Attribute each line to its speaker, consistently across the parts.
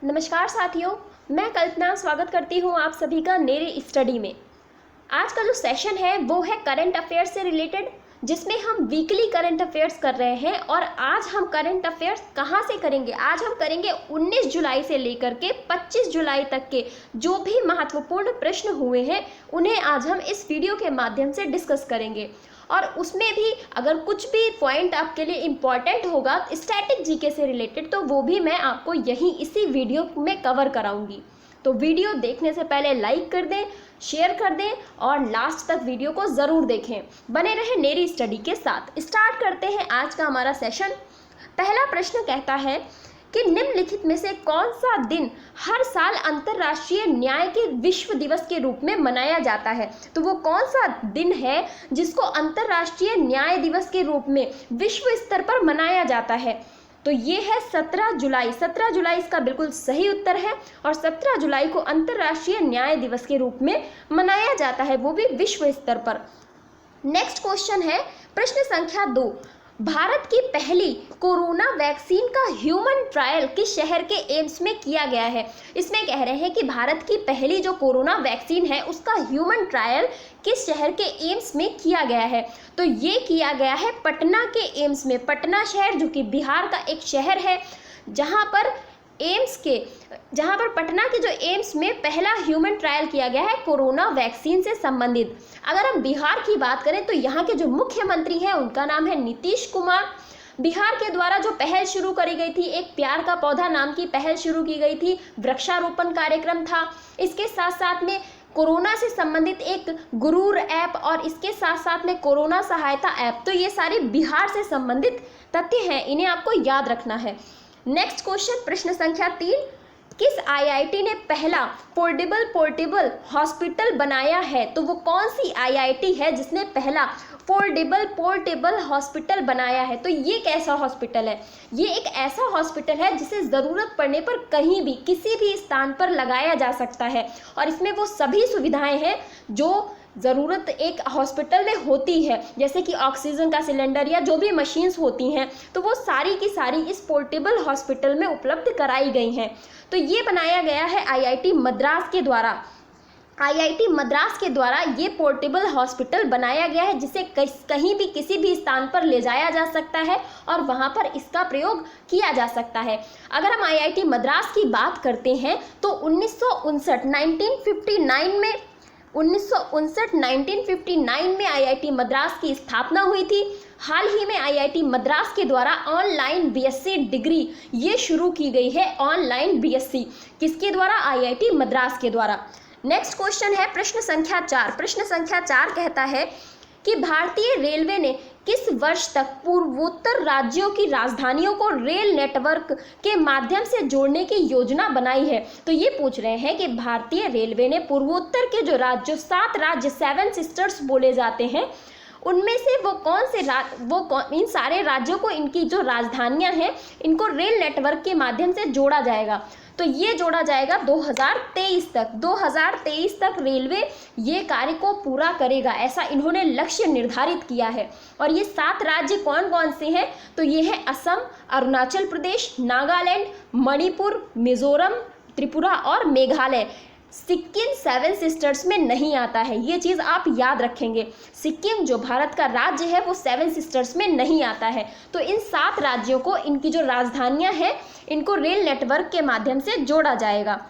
Speaker 1: नमस्कार साथियों, मैं कल्पना स्वागत करती हूँ आप सभी का मेरे स्टडी में। आज का जो सेशन है वो है करंट अफेयर्स से रिलेटेड, जिसमें हम वीकली करंट अफेयर्स कर रहे हैं। और आज हम करंट अफेयर्स कहाँ से करेंगे? आज हम करेंगे 19 जुलाई से लेकर के 25 जुलाई तक के जो भी महत्वपूर्ण प्रश्न हुए हैं उन्हें आज हम इस वीडियो के माध्यम से डिस्कस करेंगे। और उसमें भी अगर कुछ भी पॉइंट आपके लिए इम्पॉर्टेंट होगा स्टैटिक जीके से रिलेटेड, तो वो भी मैं आपको यहीं इसी वीडियो में कवर कराऊंगी। तो वीडियो देखने से पहले लाइक कर दें, शेयर कर दें और लास्ट तक वीडियो को ज़रूर देखें। बने रहें मेरी स्टडी के साथ। स्टार्ट करते हैं आज का हमारा सेशन। पहला प्रश्न कहता है कि निम्नलिखित में से कौन सा दिन हर साल अंतर्राष्ट्रीय न्याय के विश्व दिवस के रूप में मनाया जाता है? तो वो कौन सा दिन है जिसको अंतर्राष्ट्रीय न्याय दिवस के रूप में विश्व स्तर पर मनाया जाता है? तो ये है 17 जुलाई। 17 जुलाई इसका बिल्कुल सही उत्तर है और 17 जुलाई को अंतर्राष्ट्रीय न्याय दिवस के रूप में मनाया जाता है, वो भी विश्व स्तर पर। नेक्स्ट क्वेश्चन है प्रश्न संख्या 2। भारत की पहली कोरोना वैक्सीन का ह्यूमन ट्रायल किस शहर के एम्स में किया गया है? इसमें कह रहे हैं कि भारत की पहली जो कोरोना वैक्सीन है उसका ह्यूमन ट्रायल किस शहर के एम्स में किया गया है? तो ये किया गया है पटना के एम्स में। पटना शहर जो कि बिहार का एक शहर है, जहां पर पटना के जो एम्स में पहला ह्यूमन ट्रायल किया गया है कोरोना वैक्सीन से संबंधित। अगर हम बिहार की बात करें तो यहाँ के जो मुख्यमंत्री हैं उनका नाम है नीतीश कुमार। बिहार के द्वारा जो पहल शुरू करी गई थी, एक प्यार का पौधा नाम की पहल शुरू की गई थी, वृक्षारोपण कार्यक्रम था। इसके साथ साथ में कोरोना से संबंधित एक गुरूर ऐप और इसके साथ साथ में कोरोना सहायता ऐप। तो ये सारे बिहार से संबंधित तथ्य हैं, इन्हें आपको याद रखना है। नेक्स्ट क्वेश्चन प्रश्न संख्या 3। किस आईआईटी ने पहला पोर्टेबल हॉस्पिटल बनाया है? तो वो कौन सी आईआईटी है जिसने पहला पोर्टेबल हॉस्पिटल बनाया है? तो ये कैसा हॉस्पिटल है? ये एक ऐसा हॉस्पिटल है जिसे ज़रूरत पड़ने पर कहीं भी किसी भी स्थान पर लगाया जा सकता है और इसमें वो सभी सुविधाएं हैं जो ज़रूरत एक हॉस्पिटल में होती है, जैसे कि ऑक्सीजन का सिलेंडर या जो भी मशीन्स होती हैं, तो वो सारी की सारी इस पोर्टेबल हॉस्पिटल में उपलब्ध कराई गई हैं। तो ये बनाया गया है आईआईटी मद्रास के द्वारा। आईआईटी मद्रास के द्वारा ये पोर्टेबल हॉस्पिटल बनाया गया है जिसे कहीं भी किसी भी स्थान पर ले जाया जा सकता है और वहाँ पर इसका प्रयोग किया जा सकता है। अगर हम आईआईटी मद्रास की बात करते हैं तो 1959 में आईआईटी मद्रास की स्थापना हुई थी। हाल ही में आईआईटी मद्रास के द्वारा ऑनलाइन बीएससी डिग्री ये शुरू की गई है। ऑनलाइन बीएससी किसके द्वारा? आईआईटी मद्रास के द्वारा। नेक्स्ट क्वेश्चन है प्रश्न संख्या 4। प्रश्न संख्या 4 कहता है कि भारतीय रेलवे ने किस वर्ष तक पूर्वोत्तर राज्यों की राजधानियों को रेल नेटवर्क के माध्यम से जोड़ने की योजना बनाई है? तो ये पूछ रहे हैं कि भारतीय रेलवे ने पूर्वोत्तर के जो 7 राज्य 7 सिस्टर्स बोले जाते हैं, उनमें से इन सारे राज्यों को इनकी जो राजधानियां हैं इनको रेल नेटवर्क के माध्यम से जोड़ा जाएगा। तो ये जोड़ा जाएगा 2023 तक रेलवे ये कार्य को पूरा करेगा, ऐसा इन्होंने लक्ष्य निर्धारित किया है। और ये 7 राज्य कौन कौन से हैं? तो ये हैं असम, अरुणाचल प्रदेश, नागालैंड, मणिपुर, मिजोरम, त्रिपुरा और मेघालय। सिक्किम 7 सिस्टर्स में नहीं आता है, ये चीज़ आप याद रखेंगे। सिक्किम जो भारत का राज्य है वो 7 सिस्टर्स में नहीं आता है। तो इन 7 राज्यों को इनकी जो राजधानियां हैं इनको रेल नेटवर्क के माध्यम से जोड़ा जाएगा।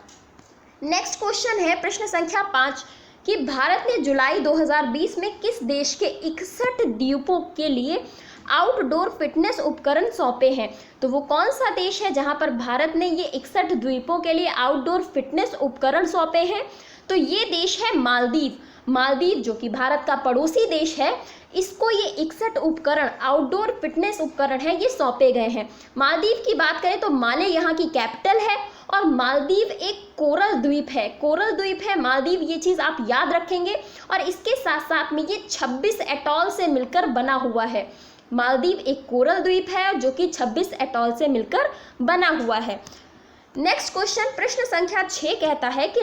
Speaker 1: नेक्स्ट क्वेश्चन है प्रश्न संख्या 5 कि भारत ने जुलाई 2020 में किस देश के 61 द्वीपों के लिए आउटडोर फिटनेस उपकरण सौंपे हैं? तो वो कौन सा देश है जहां पर भारत ने ये 61 द्वीपों के लिए आउटडोर फिटनेस उपकरण सौंपे हैं? तो ये देश है मालदीव। मालदीव जो कि भारत का पड़ोसी देश है, इसको ये 61 उपकरण आउटडोर फिटनेस उपकरण है ये सौंपे गए हैं। मालदीव की बात करें तो माले यहाँ की कैपिटल है और मालदीव एक कोरल द्वीप है। कोरल द्वीप है मालदीव, ये चीज़ आप याद रखेंगे। और इसके साथ साथ में ये 26 एटॉल से मिलकर बना हुआ है। मालदीव एक कोरल द्वीप है जो कि 26 एटॉल से मिलकर बना हुआ है। नेक्स्ट क्वेश्चन प्रश्न संख्या 6 कहता है कि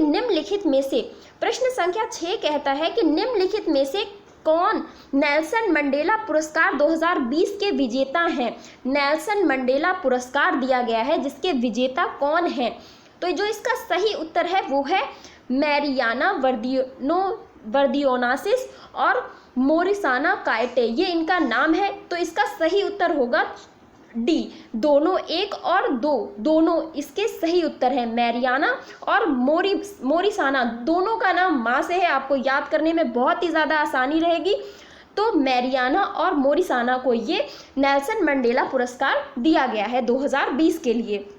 Speaker 1: निम्नलिखित में से कौन नेल्सन मंडेला पुरस्कार 2020 के विजेता हैं? नेल्सन मंडेला पुरस्कार दिया गया है जिसके विजेता कौन हैं? तो जो इसका सही उत्तर है वो है मैरियाना वर्दियोनासिस और मोरिसाना कायटे, ये इनका नाम है। तो इसका सही उत्तर होगा डी, दोनों, 1 और 2 दोनों इसके सही उत्तर है। मैरियाना और मोरिसाना दोनों का नाम माँ से है, आपको याद करने में बहुत ही ज़्यादा आसानी रहेगी। तो मैरियाना और मोरिसाना को ये नेल्सन मंडेला पुरस्कार दिया गया है 2020 के लिए।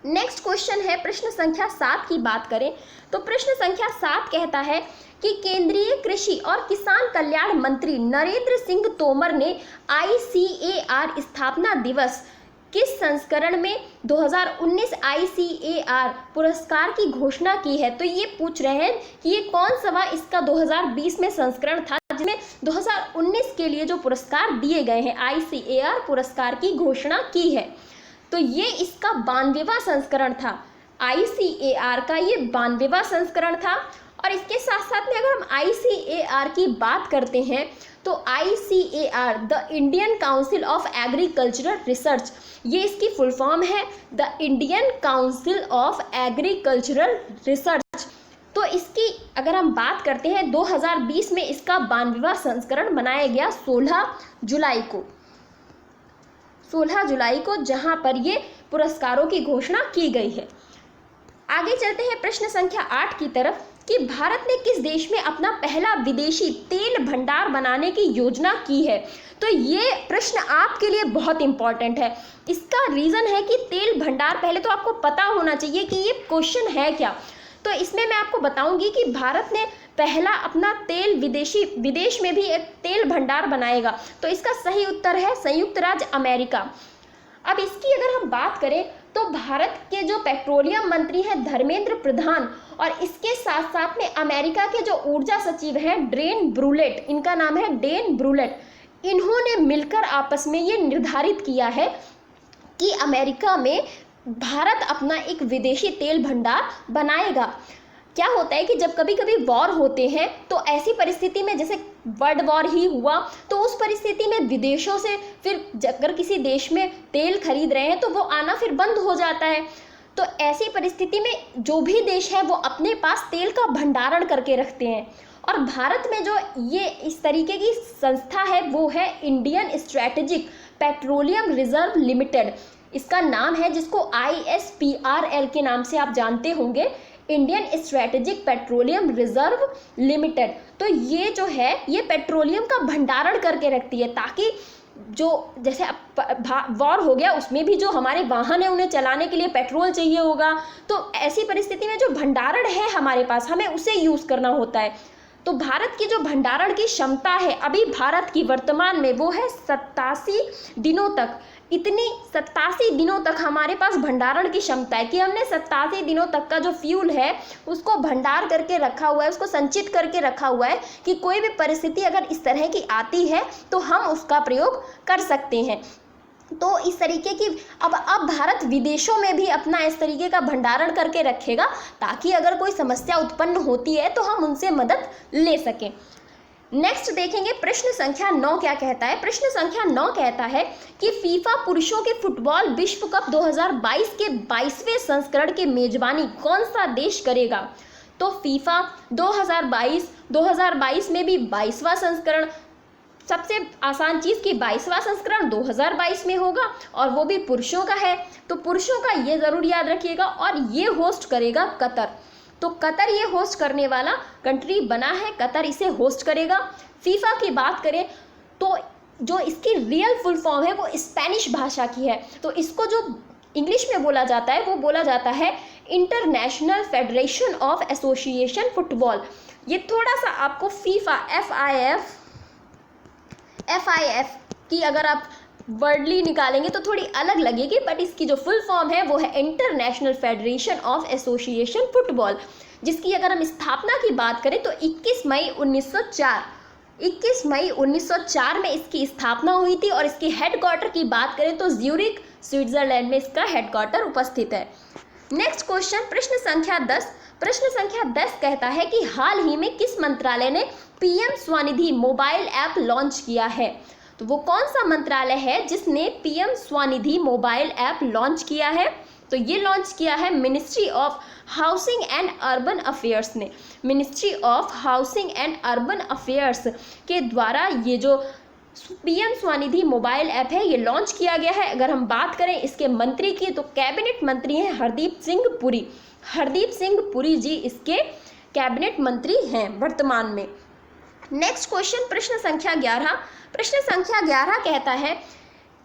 Speaker 1: नेक्स्ट क्वेश्चन है प्रश्न संख्या 7 की बात करें तो प्रश्न संख्या 7 कहता है कि केंद्रीय कृषि और किसान कल्याण मंत्री नरेंद्र सिंह तोमर ने ICAR स्थापना दिवस किस संस्करण में 2019 ICAR पुरस्कार की घोषणा की है। तो ये पूछ रहे हैं कि ये कौन सा इसका 2020 में संस्करण था जिसमें 2019 के लिए जो पुरस्कार दिए गए हैं, ICAR पुरस्कार की घोषणा की है। तो ये इसका 92वां संस्करण था, ICAR का ये 92वां संस्करण था। और इसके साथ साथ में अगर हम ICAR की बात करते हैं तो ICAR the Indian council of agricultural research, ये इसकी फुल फॉर्म है, the Indian council of agricultural research. तो इसकी अगर हम बात करते हैं 2020 में इसका 92वां संस्करण बनाया गया 16 जुलाई को जहां पर ये पुरस्कारों की घोषणा की गई है। आगे चलते हैं प्रश्न संख्या 8 की तरफ कि भारत ने किस देश में अपना पहला विदेशी तेल भंडार बनाने की योजना की है। तो ये प्रश्न आपके लिए बहुत इंपॉर्टेंट है। इसका रीज़न है कि तेल भंडार, पहले तो आपको पता होना चाहिए कि ये क्वेश्चन है क्या। तो इसमें मैं आपको बताऊंगी कि भारत ने पहला अपना तेल विदेश में भी एक तेल भंडार बनाएगा। तो इसका सही उत्तर है संयुक्त राज्य अमेरिका। अब इसकी अगर हम बात करें तो भारत के जो पेट्रोलियम मंत्री हैं धर्मेंद्र प्रधान और इसके साथ साथ में अमेरिका के जो ऊर्जा सचिव हैं डेन ब्रूलेट, इनका नाम है डेन ब्रूलेट, इन्होंने मिलकर आपस में ये निर्धारित किया है कि अमेरिका में भारत अपना एक विदेशी तेल भंडार बनाएगा। क्या होता है कि जब कभी कभी वॉर होते हैं तो ऐसी परिस्थिति में, जैसे वर्ल्ड वॉर ही हुआ, तो उस परिस्थिति में विदेशों से फिर अगर किसी देश में तेल खरीद रहे हैं तो वो आना फिर बंद हो जाता है। तो ऐसी परिस्थिति में जो भी देश है वो अपने पास तेल का भंडारण करके रखते हैं। और भारत में जो ये इस तरीके की संस्था है वो है Indian strategic petroleum reserve limited, इसका नाम है, जिसको ISPRL के नाम से आप जानते होंगे, Indian strategic petroleum reserve limited. तो ये जो है ये पेट्रोलियम का भंडारण करके रखती है ताकि जो जैसे वॉर हो गया उसमें भी जो हमारे वाहन है उन्हें चलाने के लिए पेट्रोल चाहिए होगा। तो ऐसी परिस्थिति में जो भंडारण है हमारे पास, हमें उसे यूज़ करना होता है। तो भारत की जो भंडारण की क्षमता है अभी भारत की वर्तमान में वो है 87 दिनों तक। इतनी 87 दिनों तक हमारे पास भंडारण की क्षमता है कि हमने 87 दिनों तक का जो फ्यूल है उसको भंडार करके रखा हुआ है, उसको संचित करके रखा हुआ है कि कोई भी परिस्थिति अगर इस तरह की आती है तो हम उसका प्रयोग कर सकते हैं। तो इस तरीके की अब भारत विदेशों में भी अपना इस तरीके का भंडारण करके रखेगा ताकि अगर कोई समस्या उत्पन्न होती है तो हम उनसे मदद ले सकें। नेक्स्ट देखेंगे प्रश्न संख्या 9 क्या कहता है। प्रश्न संख्या 9 कहता है कि फीफा पुरुषों के फुटबॉल विश्व कप 2022 के 22वें संस्करण की मेजबानी कौन सा देश करेगा। तो फीफा 2022 में भी 22वां संस्करण, सबसे आसान चीज़ कि 22वां संस्करण 2022 में होगा और वो भी पुरुषों का है। तो पुरुषों का ये ज़रूर याद रखिएगा और ये होस्ट करेगा कतर। तो कतर ये होस्ट करने वाला कंट्री बना है, कतर इसे होस्ट करेगा। फीफा की बात करें तो जो इसकी रियल फुल फॉर्म है वो स्पेनिश भाषा की है। तो इसको जो इंग्लिश में बोला जाता है वो बोला जाता है international federation of association football. ये थोड़ा सा आपको फीफा FIF की अगर आप वर्डली निकालेंगे तो थोड़ी अलग लगेगी, बट इसकी जो फुल फॉर्म है वो है international federation of association football, जिसकी अगर हम स्थापना की बात करें तो 21 मई 1904 में इसकी स्थापना हुई थी। और इसके हेडक्वार्टर की बात करें तो ज्यूरिख स्विट्जरलैंड में इसका हेडक्वार्टर उपस्थित है। नेक्स्ट क्वेश्चन प्रश्न संख्या 10। प्रश्न संख्या 10 कहता है कि हाल ही में किस मंत्रालय ने PM Svanidhi mobile app launch किया है। तो वो कौन सा मंत्रालय है जिसने PM Svanidhi mobile app launch किया है। तो ये लॉन्च किया है ministry of housing and urban affairs ने। Ministry of housing and urban affairs के द्वारा ये जो पीएम स्वनिधि मोबाइल ऐप है ये लॉन्च किया गया है। अगर हम बात करें इसके मंत्री की तो कैबिनेट मंत्री हैं हरदीप सिंह पुरी। हरदीप सिंह पुरी जी इसके कैबिनेट मंत्री हैं वर्तमान में। नेक्स्ट क्वेश्चन प्रश्न संख्या 11। प्रश्न संख्या 11 कहता है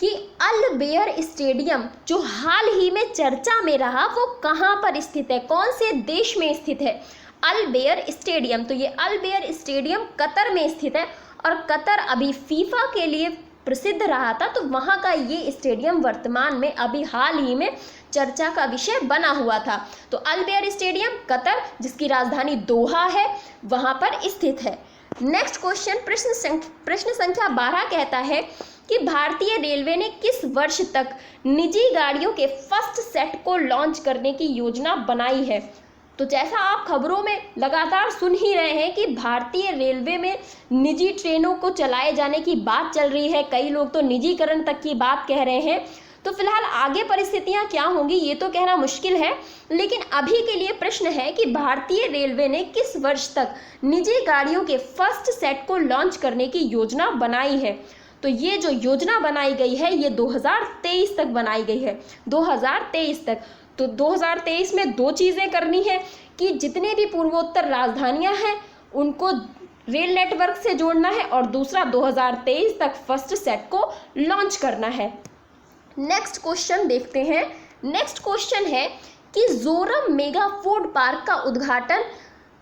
Speaker 1: कि अल बेयर स्टेडियम जो हाल ही में चर्चा में रहा वो कहाँ पर स्थित है, कौन से देश में स्थित है। अल बेयर स्टेडियम, तो ये अल बेयर स्टेडियम कतर में स्थित है और कतर अभी फीफा के लिए प्रसिद्ध रहा था, तो वहाँ का ये स्टेडियम वर्तमान में अभी हाल ही में चर्चा का विषय बना हुआ था। तो अल बेयर स्टेडियम कतर, जिसकी राजधानी दोहा है, वहाँ पर स्थित है। नेक्स्ट क्वेश्चन प्रश्न संख्या 12 कहता है कि भारतीय रेलवे ने किस वर्ष तक निजी गाड़ियों के फर्स्ट सेट को लॉन्च करने की योजना बनाई है। तो जैसा आप खबरों में लगातार सुन ही रहे हैं कि भारतीय रेलवे में निजी ट्रेनों को चलाए जाने की बात चल रही है, कई लोग तो निजीकरण तक की बात कह रहे हैं। तो फिलहाल आगे परिस्थितियां क्या होंगी ये तो कहना मुश्किल है, लेकिन अभी के लिए प्रश्न है कि भारतीय रेलवे ने किस वर्ष तक निजी गाड़ियों के फर्स्ट सेट को लॉन्च करने की योजना बनाई है। तो ये जो योजना बनाई गई है ये 2023 तक बनाई गई है, 2023 तक। तो 2023 में दो चीज़ें करनी है कि जितने भी पूर्वोत्तर राजधानियां हैं उनको रेल नेटवर्क से जोड़ना है और दूसरा 2023 तक फर्स्ट सेट को लॉन्च करना है। नेक्स्ट क्वेश्चन देखते हैं। नेक्स्ट क्वेश्चन है कि जोरम मेगा फूड पार्क का उद्घाटन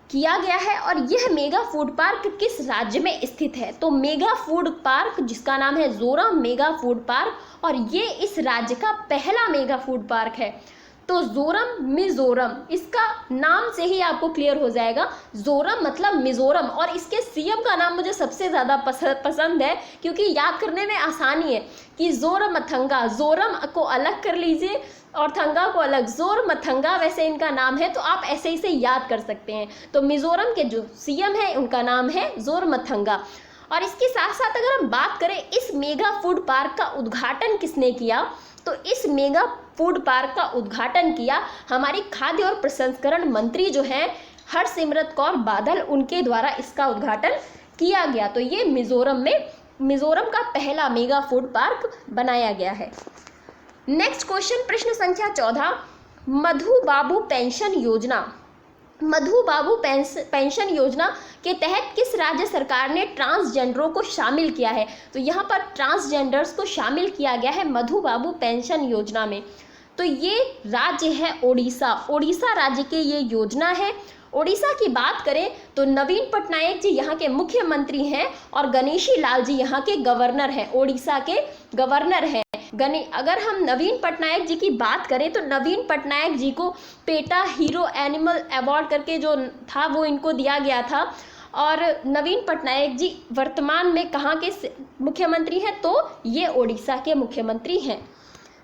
Speaker 1: किया गया है और यह मेगा फूड पार्क किस राज्य में स्थित है। तो मेगा फूड पार्क जिसका नाम है जोरम मेगा फूड पार्क और ये इस राज्य का पहला मेगा फूड पार्क है। तो जोरम मिजोरम, इसका नाम से ही आपको क्लियर हो जाएगा, जोरम मतलब मिजोरम। और इसके सीएम का नाम मुझे सबसे ज़्यादा पसंद है क्योंकि याद करने में आसानी है कि जोरमथंगा, जोरम को अलग कर लीजिए और थंगा को अलग, जोरमथंगा वैसे इनका नाम है, तो आप ऐसे ही से याद कर सकते हैं। तो मिजोरम के जो सीएम है उनका नाम है जोरमथंगा। और इसके साथ साथ अगर हम बात करें इस मेगा फूड पार्क का उद्घाटन किसने किया, तो इस मेगा फूड पार्क का उद्घाटन किया हमारी खाद्य और प्रसंस्करण मंत्री जो हैं हरसिमरत कौर बादल, उनके द्वारा इसका उद्घाटन किया गया। तो ये मिजोरम का पहला मेगा फूड पार्क बनाया गया है। नेक्स्ट क्वेश्चन प्रश्न संख्या 14। मधु बाबू पेंशन योजना, मधु बाबू पेंशन योजना के तहत किस राज्य सरकार ने ट्रांसजेंडरों को शामिल किया है। तो यहाँ पर ट्रांसजेंडर्स को शामिल किया गया है मधु बाबू पेंशन योजना में। तो ये राज्य है ओडिशा, ओडिशा राज्य की ये योजना है। ओडिशा की बात करें तो नवीन पटनायक जी यहाँ के मुख्यमंत्री हैं और गणेशी लाल जी यहाँ के गवर्नर हैं, ओडिशा के गवर्नर हैं। अगर हम नवीन पटनायक जी की बात करें तो नवीन पटनायक जी को पेटा हीरो एनिमल अवार्ड करके जो था वो इनको दिया गया था। और नवीन पटनायक जी वर्तमान में कहाँ के मुख्यमंत्री हैं, तो ये ओडिशा के मुख्यमंत्री हैं।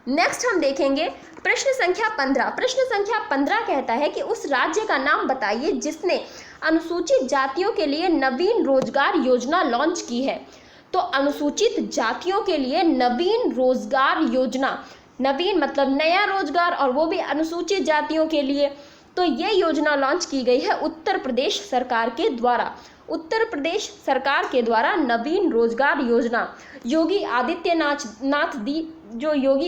Speaker 1: नेक्स्ट हम देखेंगे प्रश्न संख्या 15। प्रश्न संख्या 15 कहता है कि उस राज्य का नाम बताइए जिसने अनुसूचित जातियों के लिए नवीन रोजगार योजना लॉन्च की है। तो अनुसूचित जातियों के लिए नवीन रोजगार योजना, नवीन मतलब नया रोजगार और वो भी अनुसूचित जातियों के लिए, तो ये योजना लॉन्च की गई है उत्तर प्रदेश सरकार के द्वारा। उत्तर प्रदेश सरकार के द्वारा नवीन रोजगार योजना योगी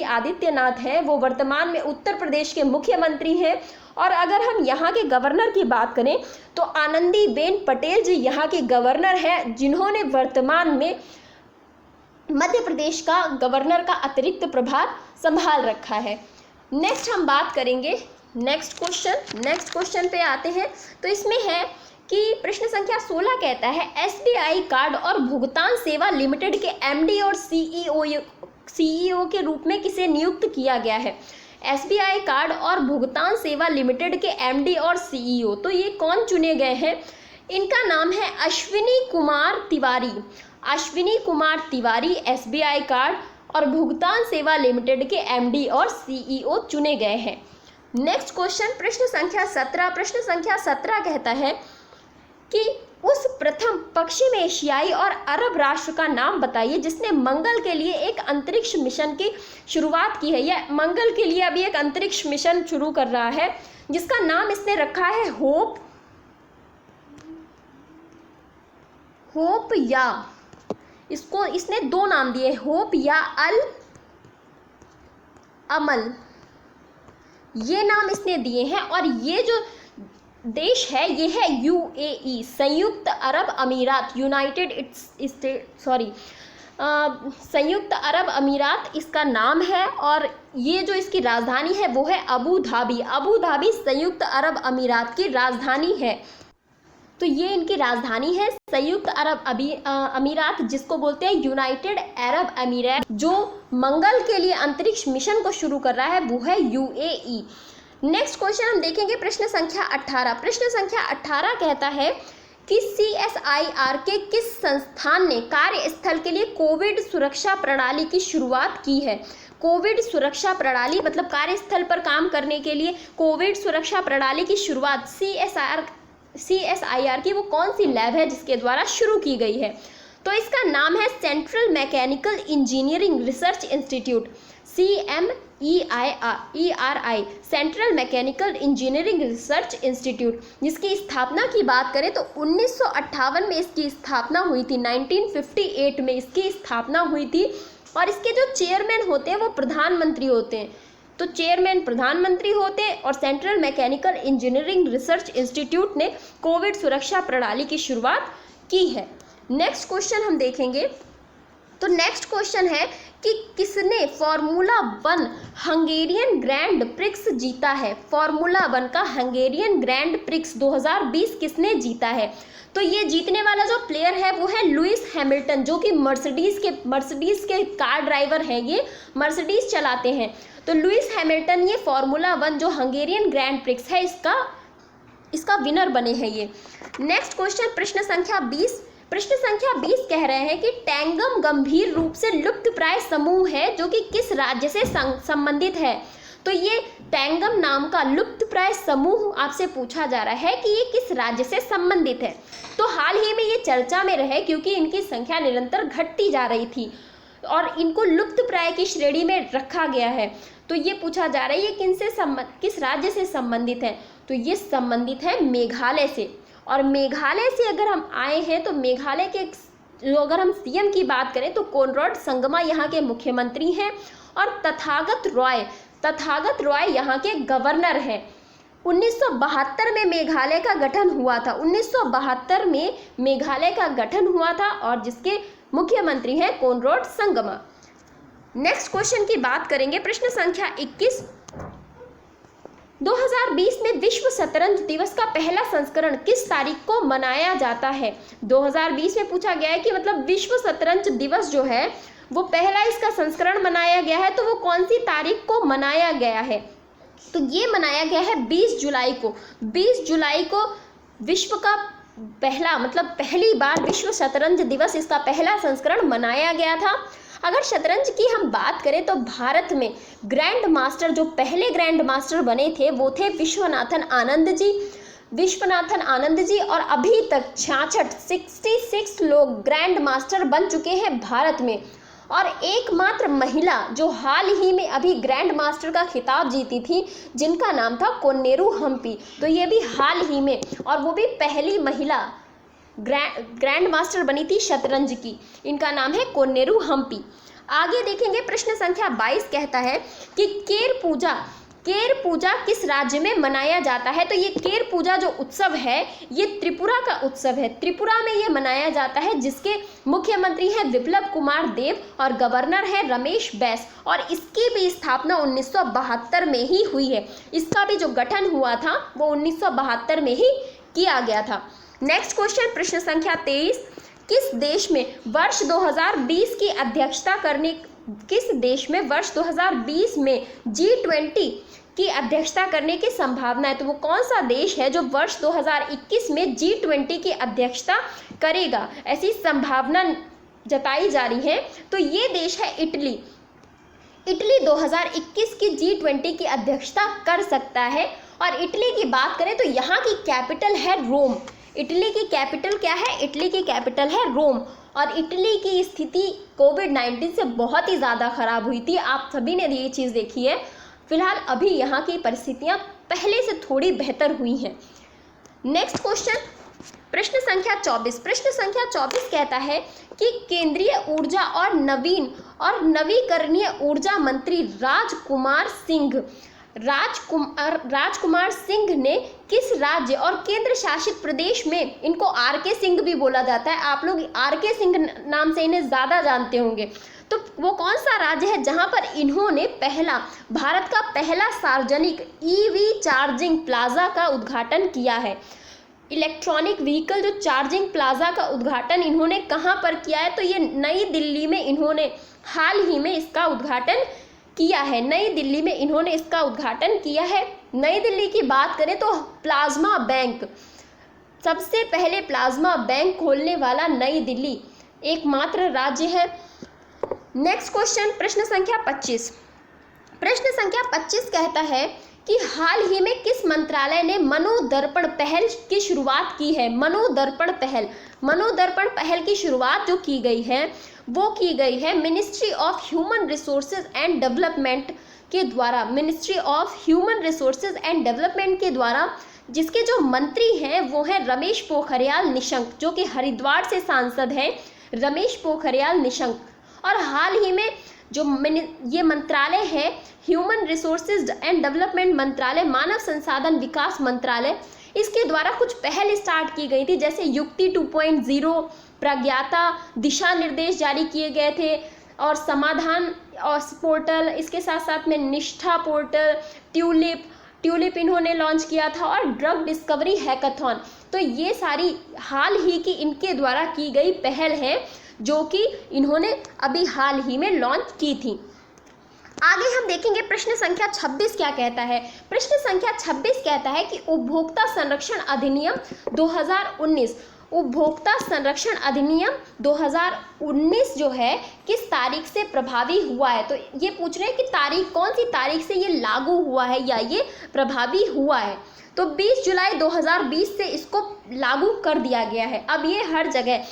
Speaker 1: आदित्यनाथ है वो वर्तमान में उत्तर प्रदेश के मुख्यमंत्री हैं। और अगर हम यहाँ के गवर्नर की बात करें तो आनंदीबेन पटेल जी यहाँ के गवर्नर हैं, जिन्होंने वर्तमान में मध्य प्रदेश का गवर्नर का अतिरिक्त प्रभार संभाल रखा है। नेक्स्ट हम बात करेंगे नेक्स्ट क्वेश्चन पे आते हैं। तो इसमें है कि प्रश्न संख्या 16 कहता है एसबीआई कार्ड और भुगतान सेवा लिमिटेड के एमडी और सीईओ के रूप में किसे नियुक्त किया गया है। एसबीआई कार्ड और भुगतान सेवा लिमिटेड के एमडी और सीईओ, तो ये कौन चुने गए हैं, इनका नाम है अश्विनी कुमार तिवारी। अश्विनी कुमार तिवारी एसबीआई कार्ड और भुगतान सेवा लिमिटेड के एमडी और सीईओ चुने गए हैं। नेक्स्ट क्वेश्चन प्रश्न संख्या 17। प्रश्न संख्या 17 कहता है कि उस प्रथम पश्चिम एशियाई और अरब राष्ट्र का नाम बताइए जिसने मंगल के लिए एक अंतरिक्ष मिशन की शुरुआत की है। यह मंगल के लिए अभी एक अंतरिक्ष मिशन शुरू कर रहा है जिसका नाम इसने रखा है होप या, इसको इसने दो नाम दिए, होप या अल अमल, ये नाम इसने दिए हैं। और ये जो देश है ये है यूएई, संयुक्त अरब अमीरात, संयुक्त अरब अमीरात इसका नाम है। और ये जो इसकी राजधानी है वो है अबू धाबी। अबू धाबी संयुक्त अरब अमीरात की राजधानी है। तो ये इनकी राजधानी है संयुक्त अरब अमीरात, जिसको बोलते हैं यूनाइटेड अरब अमीरात। जो मंगल के लिए अंतरिक्ष मिशन को शुरू कर रहा है वो है यूएई। नेक्स्ट क्वेश्चन हम देखेंगे प्रश्न संख्या 18। प्रश्न संख्या 18 कहता है कि CSIR के किस संस्थान ने कार्यस्थल के लिए कोविड सुरक्षा प्रणाली की शुरुआत की है। कोविड सुरक्षा प्रणाली मतलब कार्यस्थल पर काम करने के लिए कोविड सुरक्षा प्रणाली की शुरुआत CSIR की वो कौन सी लैब है जिसके द्वारा शुरू की गई है। तो इसका नाम है central mechanical engineering research institute, CMERI, central mechanical engineering research institute, जिसकी स्थापना की बात करें तो 1958 में इसकी स्थापना हुई थी। 1958 में इसकी स्थापना हुई थी। और इसके जो चेयरमैन होते हैं वो प्रधानमंत्री होते हैं। तो चेयरमैन प्रधानमंत्री होते हैं। और central mechanical engineering research institute ने कोविड सुरक्षा प्रणाली की शुरुआत की है। नेक्स्ट क्वेश्चन हम देखेंगे। तो नेक्स्ट क्वेश्चन है कि किसने फॉर्मूला 1 हंगेरियन ग्रैंड प्रिक्स जीता है। फॉर्मूला 1 का हंगेरियन ग्रैंड प्रिक्स 2020 किसने जीता है। तो ये जीतने वाला जो प्लेयर है वो है लुइस हैमिल्टन, जो कि मर्सिडीज के कार ड्राइवर हैं, ये मर्सिडीज चलाते हैं। तो लुइस हैमिल्टन ये फॉर्मूला 1 जो हंगेरियन ग्रैंड प्रिक्स है इसका विनर बने हैं ये। नेक्स्ट क्वेश्चन प्रश्न संख्या 20। प्रश्न संख्या 20 कह रहे हैं कि टैंगम गंभीर रूप से लुप्तप्राय समूह है जो कि किस राज्य से संबंधित है। तो ये टैंगम नाम का लुप्तप्राय समूह आपसे पूछा जा रहा है कि ये किस राज्य से संबंधित है। तो हाल ही में ये चर्चा में रहे क्योंकि इनकी संख्या निरंतर घटती जा रही थी और इनको लुप्तप्राय की श्रेणी में रखा गया है। तो ये पूछा जा रहा है ये किस राज्य से संबंधित है। तो ये संबंधित है मेघालय से। और मेघालय से अगर हम आए हैं तो मेघालय के जो अगर हम सीएम की बात करें तो कोनराड संगमा यहाँ के मुख्यमंत्री हैं। और तथागत रॉय यहाँ के गवर्नर हैं। 1972 में मेघालय का गठन हुआ था। 1972 में मेघालय का गठन हुआ था और जिसके मुख्यमंत्री हैं कोनराड संगमा। नेक्स्ट क्वेश्चन की बात करेंगे प्रश्न संख्या 21। 2020 में विश्व शतरंज दिवस का पहला संस्करण किस तारीख को मनाया जाता है। 2020 में पूछा गया है कि मतलब विश्व शतरंज दिवस जो है वो पहला इसका संस्करण मनाया गया है, तो वो कौन सी तारीख को मनाया गया है। तो ये मनाया गया है 20 जुलाई को। 20 जुलाई को विश्व का पहली बार विश्व शतरंज दिवस इसका पहला संस्करण मनाया गया था। अगर शतरंज की हम बात करें तो भारत में ग्रैंड मास्टर जो पहले ग्रैंड मास्टर बने थे वो थे विश्वनाथन आनंद जी और अभी तक 66 लोग ग्रैंड मास्टर बन चुके हैं भारत में। और एकमात्र महिला जो हाल ही में अभी ग्रैंड मास्टर का खिताब जीती थी जिनका नाम था कोनेरू हम्पी। तो ये भी हाल ही में, और वो भी पहली महिला ग्रैंड मास्टर बनी थी शतरंज की। इनका नाम है कोनेरू हम्पी। आगे देखेंगे प्रश्न संख्या 22 कहता है कि केर पूजा किस राज्य में मनाया जाता है। तो ये केर पूजा जो उत्सव है ये त्रिपुरा का उत्सव है। त्रिपुरा में ये मनाया जाता है जिसके मुख्यमंत्री हैं विप्लव कुमार देव और गवर्नर है रमेश बैस। और इसकी भी स्थापना 1972 में ही हुई है। इसका भी जो गठन हुआ था वो 1972 में ही किया गया था। नेक्स्ट क्वेश्चन प्रश्न संख्या 23। किस देश में वर्ष 2020 में G20 की अध्यक्षता करने की संभावना है। तो वो कौन सा देश है जो वर्ष 2021 में G20 की अध्यक्षता करेगा, ऐसी संभावना जताई जा रही है। तो ये देश है इटली। इटली 2021 की G20 की अध्यक्षता कर सकता है। और इटली की बात करें तो यहाँ की कैपिटल है रोम। इटली की कैपिटल क्या है? इटली की कैपिटल है रोम। और इटली की स्थिति कोविड-19 से बहुत ही ज़्यादा खराब हुई थी, आप सभी ने ये चीज़ देखी है। फिलहाल अभी यहाँ की परिस्थितियाँ पहले से थोड़ी बेहतर हुई हैं। नेक्स्ट क्वेश्चन, प्रश्न संख्या 24। प्रश्न संख्या 24 कहता है कि केंद्रीय ऊर्जा और नवीकरणीय ऊर्जा मंत्री राजकुमार सिंह ने किस राज्य और केंद्र शासित प्रदेश में, इनको आर.के. सिंह भी बोला जाता है, आप लोग आर.के. सिंह नाम से इन्हें ज़्यादा जानते होंगे, तो वो कौन सा राज्य है जहां पर इन्होंने भारत का पहला सार्वजनिक ईवी चार्जिंग प्लाजा का उद्घाटन किया है? इलेक्ट्रॉनिक व्हीकल जो चार्जिंग प्लाजा का उद्घाटन इन्होंने कहां पर किया है? तो ये नई दिल्ली में इन्होंने हाल ही में इसका उद्घाटन किया है। नई दिल्ली में इन्होंने इसका उद्घाटन किया है। नई दिल्ली की बात करें तो प्लाज्मा बैंक, सबसे पहले प्लाज्मा बैंक खोलने वाला नई दिल्ली एकमात्र राज्य है। नेक्स्ट क्वेश्चन, प्रश्न संख्या 25। प्रश्न संख्या 25 कहता है कि हाल ही में किस मंत्रालय ने मनोदर्पण पहल की शुरुआत की है? मनोदर्पण पहल की शुरुआत जो की गई है वो की गई है ministry of human resources and development के द्वारा। Ministry of human resources and development के द्वारा, जिसके जो मंत्री हैं वो हैं रमेश पोखरियाल निशंक, जो कि हरिद्वार से सांसद हैं, रमेश पोखरियाल निशंक। और हाल ही में जो ये मंत्रालय है ह्यूमन रिसोर्सेज एंड डेवलपमेंट मंत्रालय, मानव संसाधन विकास मंत्रालय, इसके द्वारा कुछ पहल स्टार्ट की गई थी, जैसे युक्ति 2.0, प्रज्ञाता, दिशा निर्देश जारी किए गए थे, और समाधान और पोर्टल, इसके साथ साथ में निष्ठा पोर्टल, ट्यूलिप इन्होंने लॉन्च किया था, और ड्रग डिस्कवरी हैकाथॉन। तो ये सारी हाल ही की इनके द्वारा की गई पहल है जो कि इन्होंने अभी हाल ही में लॉन्च की थी। आगे हम देखेंगे प्रश्न संख्या 26 क्या कहता है। प्रश्न संख्या 26 कहता है कि उपभोक्ता संरक्षण अधिनियम 2019, उपभोक्ता संरक्षण अधिनियम 2019 जो है किस तारीख से प्रभावी हुआ है? तो ये पूछ रहे हैं कि तारीख, कौन सी तारीख से ये लागू हुआ है या ये प्रभावी हुआ है? तो 20 जुलाई 2020 से इसको लागू कर दिया गया है। अब ये हर जगह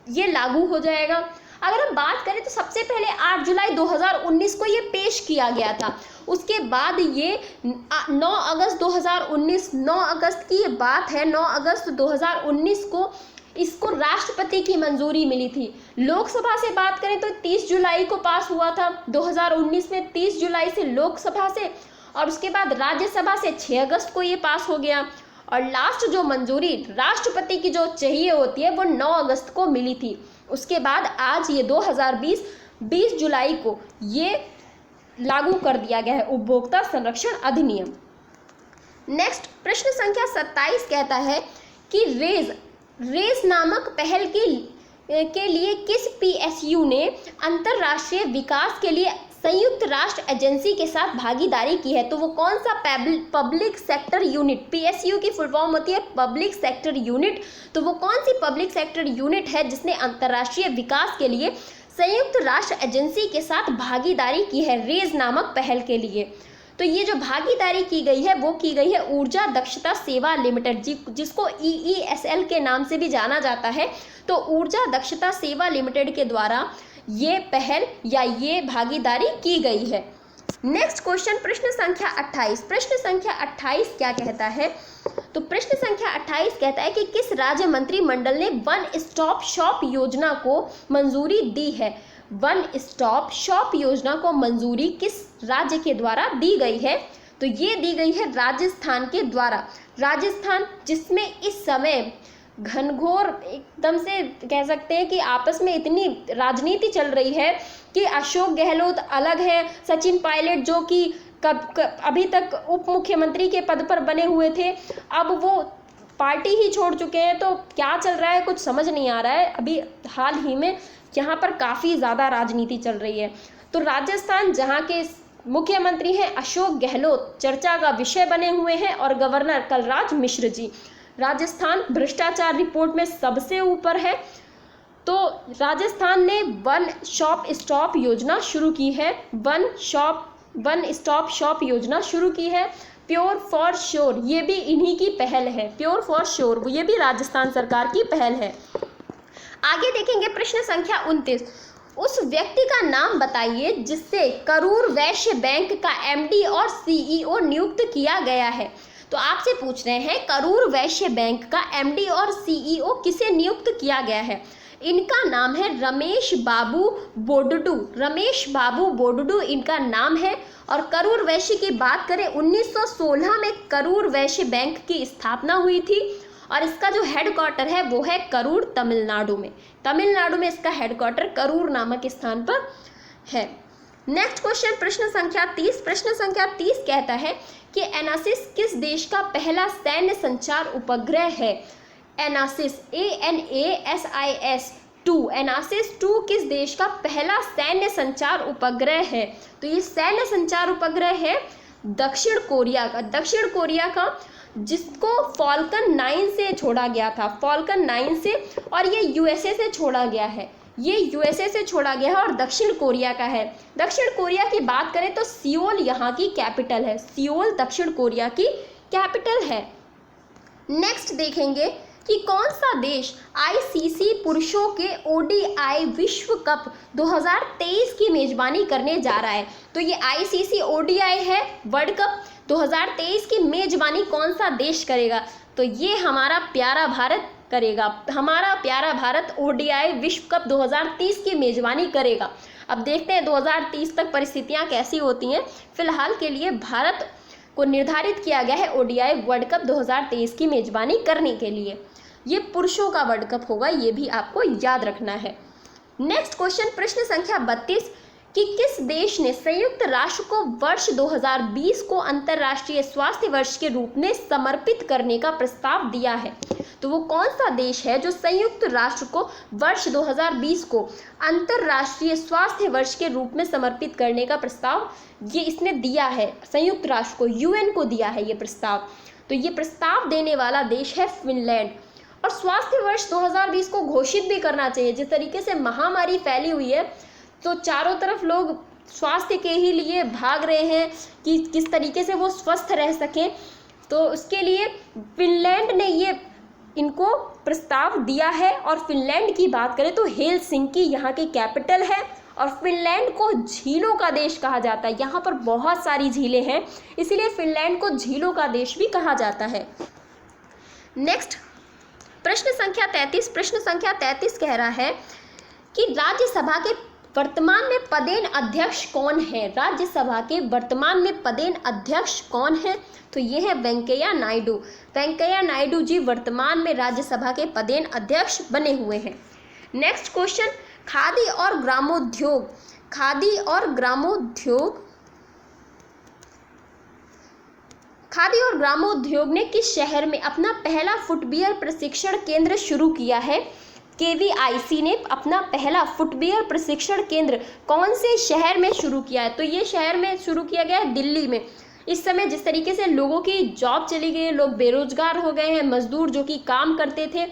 Speaker 1: ये लागू हो जाएगा। अगर हम बात करें तो सबसे पहले 8 जुलाई 2019 को ये पेश किया गया था। उसके बाद ये 9 अगस्त 2019, 9 अगस्त की ये बात है, 9 अगस्त 2019 को इसको राष्ट्रपति की मंजूरी मिली थी। लोकसभा से बात करें तो 30 जुलाई को पास हुआ था 2019 में, 30 जुलाई से लोकसभा से, और उसके बाद राज्यसभा से 6 अगस्त को ये पास हो गया, और लास्ट जो मंजूरी राष्ट्रपति की जो चाहिए होती है वो 9 अगस्त को मिली थी। उसके बाद आज ये 2020 जुलाई को ये लागू कर दिया गया है उपभोक्ता संरक्षण अधिनियम। नेक्स्ट प्रश्न संख्या 27 कहता है कि रेज नामक पहल के लिए किस पीएसयू ने अंतर्राष्ट्रीय विकास के लिए संयुक्त राष्ट्र एजेंसी के साथ भागीदारी की है? तो वो कौन सा पब्लिक सेक्टर यूनिट, पीएसयू की फुल फॉर्म होती है पब्लिक सेक्टर यूनिट, तो वो कौन सी पब्लिक सेक्टर यूनिट है जिसने अंतर्राष्ट्रीय विकास के लिए संयुक्त राष्ट्र एजेंसी के साथ भागीदारी की है रेज नामक पहल के लिए? तो ये जो भागीदारी की गई है वो की गई है ऊर्जा दक्षता सेवा लिमिटेड, जिसको EESL के नाम से भी जाना जाता है। तो ऊर्जा दक्षता सेवा लिमिटेड के द्वारा ये पहल या ये भागीदारी की गई है। नेक्स्ट क्वेश्चन, प्रश्न संख्या 28। प्रश्न संख्या 28 क्या कहता है? तो प्रश्न संख्या 28 कहता है कि किस राज्य मंत्रिमंडल ने वन स्टॉप शॉप योजना को मंजूरी दी है? वन स्टॉप शॉप योजना को मंजूरी किस राज्य के द्वारा दी गई है? तो ये दी गई है राजस्थान के द्वारा। राजस्थान, जिसमें इस समय घनघोर एकदम से कह सकते हैं कि आपस में इतनी राजनीति चल रही है कि अशोक गहलोत अलग है, सचिन पायलट जो कि अभी तक उप मुख्यमंत्री के पद पर बने हुए थे, अब वो पार्टी ही छोड़ चुके हैं। तो क्या चल रहा है कुछ समझ नहीं आ रहा है। अभी हाल ही में यहाँ पर काफ़ी ज़्यादा राजनीति चल रही है। तो राजस्थान, जहाँ के मुख्यमंत्री हैं अशोक गहलोत, चर्चा का विषय बने हुए हैं, और गवर्नर कलराज मिश्र जी। राजस्थान भ्रष्टाचार रिपोर्ट में सबसे ऊपर है। तो राजस्थान ने वन स्टॉप योजना शुरू की है, वन स्टॉप शॉप योजना शुरू की है। प्योर फॉर श्योर, ये भी इन्हीं की पहल है। प्योर फॉर श्योर ये भी राजस्थान सरकार की पहल है। आगे देखेंगे प्रश्न संख्या 29, उस व्यक्ति का नाम बताइए जिससे करूर वैश्य बैंक का एमडी और सीईओ नियुक्त किया गया है। तो आपसे पूछ रहे हैं करूर वैश्य बैंक का एमडी और सीईओ किसे नियुक्त किया गया है। इनका नाम है रमेश बाबू बोडडू। रमेश बाबू बोडडू इनका नाम है। और करूर वैश्य की बात करें 1916 में करूर वैश्य बैंक की स्थापना हुई थी और इसका जो हेडक्वार्टर है वो है करूर, तमिलनाडु में। तमिलनाडु में इसका हेडक्वार्टर करूर नामक स्थान पर है। नेक्स्ट क्वेश्चन प्रश्न संख्या 30। प्रश्न संख्या 30 कहता है कि एनासिस किस देश का पहला सैन्य संचार उपग्रह है। एनासिस ANASIS-2 एनासिस 2 किस देश का पहला सैन्य संचार उपग्रह है। तो ये सैन्य संचार उपग्रह है दक्षिण कोरिया का। दक्षिण कोरिया का जिसको फॉल्कन 9 से छोड़ा गया था, फॉल्कन 9 से, और ये यूएसए से छोड़ा गया है। ये यूएसए से छोड़ा गया है और दक्षिण कोरिया का है। दक्षिण कोरिया की बात करें तो सियोल यहाँ की कैपिटल है। सियोल दक्षिण कोरिया की कैपिटल है। नेक्स्ट देखेंगे कि कौन सा देश आईसीसी पुरुषों के ओडीआई विश्व कप 2023 की मेजबानी करने जा रहा है। तो ये आईसीसी ओडीआई है वर्ल्ड कप 2023 की मेजबानी कौन सा देश करेगा। तो ये हमारा प्यारा भारत करेगा। हमारा प्यारा भारत ओडीआई विश्व कप 2030 की मेजबानी करेगा। अब देखते हैं 2030 तक परिस्थितियां कैसी होती हैं। फिलहाल के लिए भारत को निर्धारित किया गया है ओडीआई वर्ल्ड कप 2023 की मेजबानी करने के लिए। ये पुरुषों का वर्ल्ड कप होगा, ये भी आपको याद रखना है। नेक्स्ट क्वेश्चन प्रश्न संख्या 32 कि किस देश ने संयुक्त राष्ट्र को वर्ष 2020 को अंतर्राष्ट्रीय स्वास्थ्य वर्ष के रूप में समर्पित करने का प्रस्ताव दिया है। तो वो कौन सा देश है जो संयुक्त राष्ट्र को वर्ष 2020 को अंतर्राष्ट्रीय स्वास्थ्य वर्ष के रूप में समर्पित करने का प्रस्ताव ये इसने दिया है। संयुक्त राष्ट्र को, यूएन को दिया है ये प्रस्ताव। तो ये प्रस्ताव देने वाला देश है फिनलैंड। और स्वास्थ्य वर्ष 2020 को घोषित भी करना चाहिए। जिस तरीके से महामारी फैली हुई है तो चारों तरफ लोग स्वास्थ्य के ही लिए भाग रहे हैं कि किस तरीके से वो स्वस्थ रह सकें। तो उसके लिए फिनलैंड ने ये इनको प्रस्ताव दिया है। और फिनलैंड की बात करें तो हेलसिंकी यहाँ की कैपिटल है। और फिनलैंड को झीलों का देश कहा जाता है। यहाँ पर बहुत सारी झीलें हैं, इसीलिए फिनलैंड को झीलों का देश भी कहा जाता है। नेक्स्ट प्रश्न संख्या 33। प्रश्न संख्या 33 कह रहा है कि राज्यसभा के वर्तमान में पदेन अध्यक्ष कौन है। राज्यसभा के वर्तमान में पदेन अध्यक्ष कौन है। तो ये है वेंकैया नायडू। वेंकैया नायडू जी वर्तमान में राज्यसभा के पदेन अध्यक्ष बने हुए हैं। नेक्स्ट क्वेश्चन खादी और ग्रामोद्योग। खादी और ग्रामोद्योग खादी और ग्रामोद्योग ने किस शहर में अपना पहला फुटवियर प्रशिक्षण केंद्र शुरू किया है। केवीआईसी ने अपना पहला फुटवियर प्रशिक्षण केंद्र कौन से शहर में शुरू किया है। तो ये शहर में शुरू किया गया है दिल्ली में। इस समय जिस तरीके से लोगों की जॉब चली गई, लोग बेरोजगार हो गए हैं, मजदूर जो कि काम करते थे,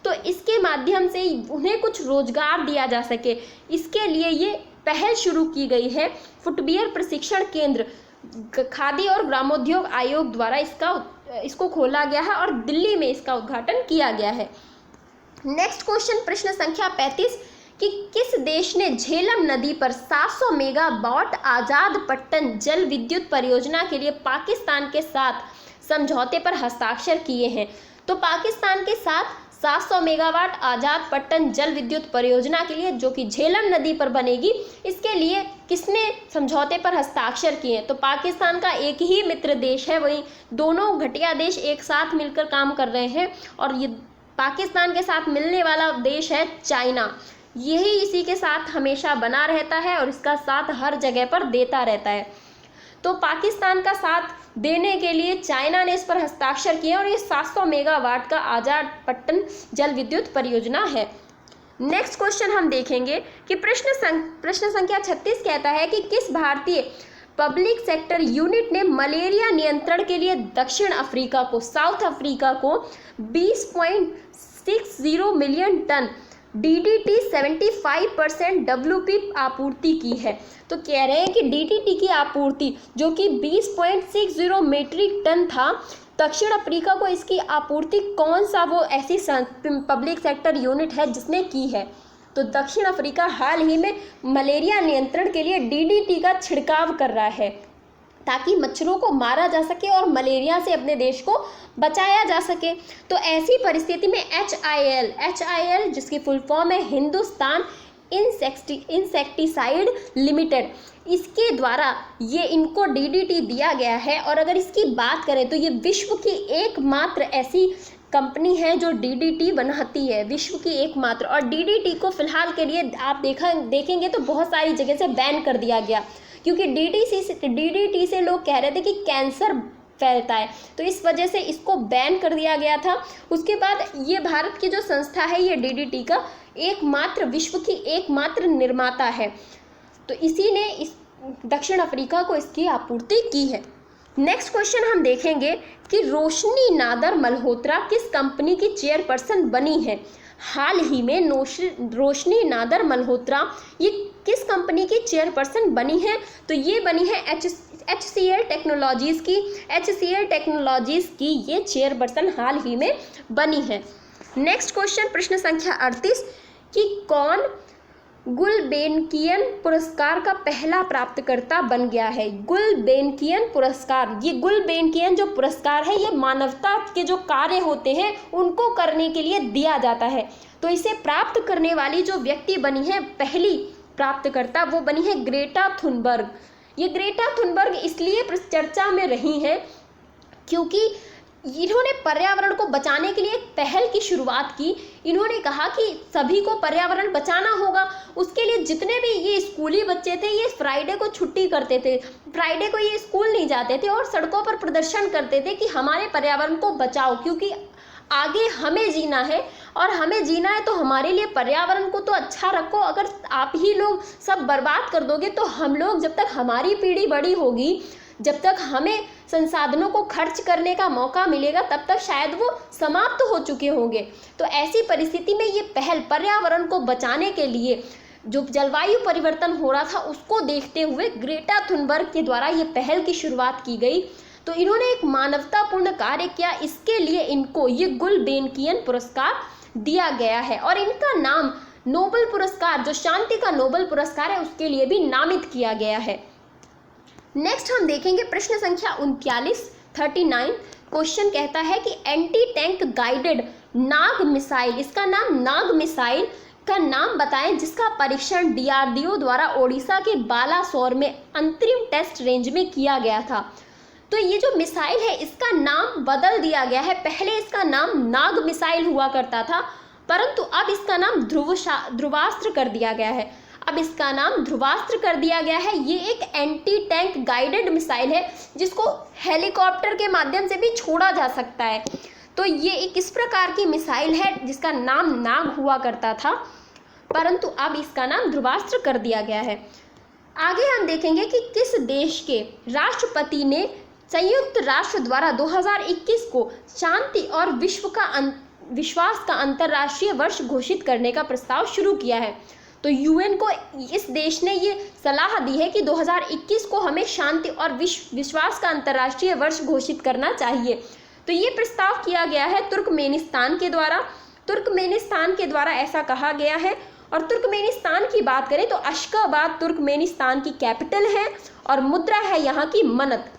Speaker 1: तो इसके माध्यम से उन्हें कुछ रोजगार दिया जा सके, इसके लिए ये पहल शुरू की गई है। फुटवियर प्रशिक्षण केंद्र खादी और ग्रामोद्योग आयोग द्वारा इसको खोला गया है और दिल्ली में इसका उद्घाटन किया गया है। नेक्स्ट क्वेश्चन प्रश्न संख्या 35 कि किस देश ने झेलम नदी पर 700 मेगावाट आजाद पट्टन जल विद्युत परियोजना के लिए पाकिस्तान के साथ समझौते पर हस्ताक्षर किए हैं। तो पाकिस्तान के साथ 700 मेगावाट आजाद पट्टन जल विद्युत परियोजना के लिए जो कि झेलम नदी पर बनेगी, इसके लिए किसने समझौते पर हस्ताक्षर किए। तो पाकिस्तान का एक ही मित्र देश है, वहीं दोनों घटिया देश एक साथ मिलकर काम कर रहे हैं। और ये पाकिस्तान के साथ मिलने वाला देश है चाइना। यही इसी के साथ हमेशा बना रहता है और इसका साथ हर जगह पर देता रहता है। तो पाकिस्तान का साथ देने के लिए चाइना ने इस पर हस्ताक्षर किए और ये 700 मेगावाट का आजाद पट्टन जल विद्युत परियोजना है। नेक्स्ट क्वेश्चन हम देखेंगे कि प्रश्न संख्या 36 कहता है कि किस भारतीय पब्लिक सेक्टर यूनिट ने मलेरिया नियंत्रण के लिए दक्षिण अफ्रीका को, साउथ अफ्रीका को 20.60 मिलियन टन DDT 75% WP आपूर्ति की है। तो कह रहे हैं कि DDT की आपूर्ति जो कि 20.60 मीट्रिक टन था, दक्षिण अफ्रीका को इसकी आपूर्ति कौन सा वो ऐसी पब्लिक सेक्टर यूनिट है जिसने की है। तो दक्षिण अफ्रीका हाल ही में मलेरिया नियंत्रण के लिए DDT का छिड़काव कर रहा है ताकि मच्छरों को मारा जा सके और मलेरिया से अपने देश को बचाया जा सके। तो ऐसी परिस्थिति में HIL जिसकी फुल फॉर्म है हिंदुस्तान इंसेक्टिसाइड लिमिटेड, इसके द्वारा ये इनको DDT दिया गया है। और अगर इसकी बात करें तो ये विश्व की एकमात्र ऐसी कंपनी है जो DDT बनाती है, विश्व की एकमात्र। और DDT को फिलहाल के लिए आप देखेंगे तो बहुत सारी जगह से बैन कर दिया गया, क्योंकि DDT से लोग कह रहे थे कि कैंसर फैलता है, तो इस वजह से इसको बैन कर दिया गया था। उसके बाद ये भारत की जो संस्था है ये DDT का विश्व की एकमात्र निर्माता है, तो इसी ने इस दक्षिण अफ्रीका को इसकी आपूर्ति की है। नेक्स्ट क्वेश्चन हम देखेंगे कि रोशनी नादर मल्होत्रा किस कंपनी की चेयरपर्सन बनी है। हाल ही में रोशनी नादर मल्होत्रा ये किस कंपनी की चेयरपर्सन बनी है। तो ये बनी है HCL टेक्नोलॉजीज की ये चेयरपर्सन हाल ही में बनी है। नेक्स्ट क्वेश्चन प्रश्न संख्या 38 कि कौन गुलबेनकियन पुरस्कार का पहला प्राप्तकर्ता बन गया है। गुलबेनकियन पुरस्कार, ये गुलबेनकियन जो पुरस्कार है ये मानवता के जो कार्य होते हैं उनको करने के लिए दिया जाता है। तो इसे प्राप्त करने वाली जो व्यक्ति बनी है पहली प्राप्तकर्ता, वो बनी है ग्रेटा थुनबर्ग। ये ग्रेटा थुनबर्ग इसलिए चर्चा में रही है क्योंकि इन्होंने पर्यावरण को बचाने के लिए एक पहल की शुरुआत की। इन्होंने कहा कि सभी को पर्यावरण बचाना होगा, उसके लिए जितने भी ये स्कूली बच्चे थे ये फ्राइडे को छुट्टी करते थे, फ्राइडे को ये स्कूल नहीं जाते थे और सड़कों पर प्रदर्शन करते थे कि हमारे पर्यावरण को बचाओ, क्योंकि आगे हमें जीना है और हमें जीना है तो हमारे लिए पर्यावरण को तो अच्छा रखो। अगर आप ही लोग सब बर्बाद कर दोगे तो हम लोग, जब तक हमारी पीढ़ी बड़ी होगी, जब तक हमें संसाधनों को खर्च करने का मौका मिलेगा, तब तक शायद वो समाप्त हो चुके होंगे। तो ऐसी परिस्थिति में ये पहल पर्यावरण को बचाने के लिए, जो जलवायु परिवर्तन हो रहा था उसको देखते हुए ग्रेटा थुनबर्ग के द्वारा ये पहल की शुरुआत की गई। तो इन्होंने एक मानवतापूर्ण कार्य किया, इसके लिए इनको ये गुलबेनकियन पुरस्कार दिया गया है और इनका नाम नोबेल पुरस्कार, जो शांति का नोबेल पुरस्कार है, उसके लिए भी नामित किया गया है। नेक्स्ट हम देखेंगे प्रश्न संख्या 39 क्वेश्चन कहता है कि एंटी टैंक गाइडेड नाग मिसाइल, इसका नाम नाग मिसाइल का नाम बताएं जिसका परीक्षण DRDO द्वारा ओडिशा के बालासोर में अंतरिम टेस्ट रेंज में किया गया था। तो ये जो मिसाइल है इसका नाम बदल दिया गया है, पहले इसका नाम नाग मिसाइल हुआ करता था, परंतु अब इसका नाम ध्रुवास्त्र कर दिया गया है। अब इसका नाम ध्रुवास्त्र कर दिया गया है। ये एक एंटी टैंक गाइडेड मिसाइल है जिसको हेलीकॉप्टर के माध्यम से भी छोड़ा जा सकता है। तो ये एक इस प्रकार की मिसाइल है जिसका नाम नाग हुआ करता था, परंतु अब इसका नाम ध्रुवास्त्र कर दिया गया है। आगे हम देखेंगे कि किस देश के राष्ट्रपति ने संयुक्त राष्ट्र द्वारा 2021 को शांति और विश्वास का अंतर्राष्ट्रीय वर्ष घोषित करने का प्रस्ताव शुरू किया है। तो UN को इस देश ने ये सलाह दी है कि 2021 को हमें शांति और विश्वास का अंतर्राष्ट्रीय वर्ष घोषित करना चाहिए। तो ये प्रस्ताव किया गया है तुर्कमेनिस्तान के द्वारा ऐसा कहा गया है। और तुर्कमेनिस्तान की बात करें तो अशगाबाद तुर्कमेनिस्तान की कैपिटल है और मुद्रा है यहाँ की मनत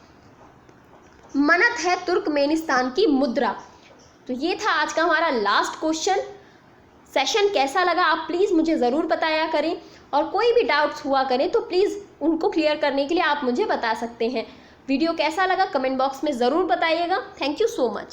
Speaker 1: है तुर्कमेनिस्तान की मुद्रा। तो ये था आज का हमारा लास्ट क्वेश्चन। सेशन कैसा लगा आप प्लीज़ मुझे ज़रूर बताया करें, और कोई भी डाउट्स हुआ करें तो प्लीज़ उनको क्लियर करने के लिए आप मुझे बता सकते हैं। वीडियो कैसा लगा कमेंट बॉक्स में ज़रूर बताइएगा। Thank you so much.